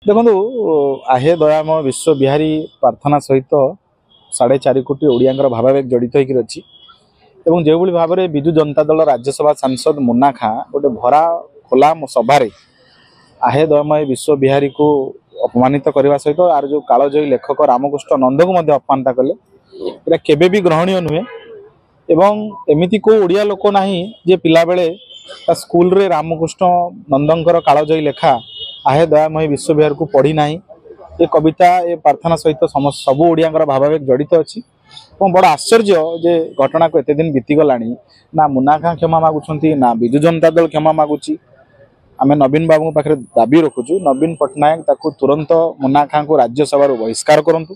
देखो आहे दयामय विश्व बिहारी प्रार्थना सहित 4.5 कोटी ओडिया भावावेग जड़ित होकर अच्छी जो भाव में विजु जनता दल राज्यसभा सांसद मुन्ना खां गोटे भरा खोला सभारे आहे दयामय विश्व बिहारी को अपमानित करने सहित आर जो कालजयी लेखक रामकृष्ण नंद को अपमानित कले यहाँ केबे भी ग्रहणीय नुहे एवं एमती को ओडिया लोक ना जे पिला बेले स्कूल रे रामकृष्ण नंदंकर कालजयी लेखा आहे दयामय विश्व बिहार को पढ़ी ना ये कविता ये प्रार्थना सहित सब ओडिया भावावेग जड़ित अच्छी बड़ आश्चर्य जे घटना को एत दिन बीतीगला ना मुन्ना खां क्षमा मागुंट ना विजु जनता दल क्षमा मागुची आम नवीन बाबू पाखे दाबी रखुचु नवीन पट्टनायक ताकू तुरंत मुन्ना खां को राज्यसभा बहिष्कार करंतु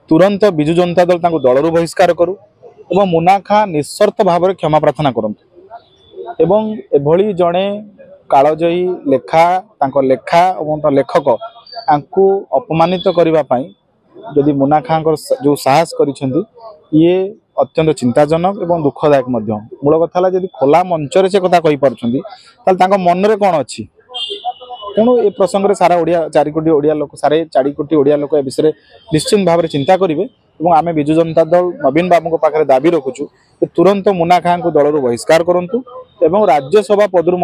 तुरंत विजु जनता दल ताकू दलरू बहिष्कार करू एवं मुन्ना खां निस्सर्त भाव में क्षमा प्रार्थना करंतु एवं एभली जड़े कालजयी लेखा लेखा और लेखक तांकू अपमानित करने जदि मुन्ना खां जो साहस करिसेंती ये अत्यंत चिंताजनक एवं दुखदायक मूल कथा जब खोला मंचर से कथा कही पार्टी मन में कौन अच्छी तेणु ए प्रसंग में सारा ओडिया 4 कोटी ओडिया लोक 4.5 कोटी ओडिया लोक ए विषय निश्चित भाव में चिंता करेंगे और आम विजु जनता दल नवीन बाबू पाखे दाबी रखुचु तुरंत मुन्ना खां को दलरू बहिष्कार करंतु एवं राज्यसभा पदरू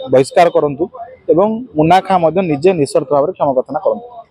बहिष्कार करंतु एवं मुन्ना खां निजे निस्सर्त भाव में क्षमा प्रार्थना करंतु।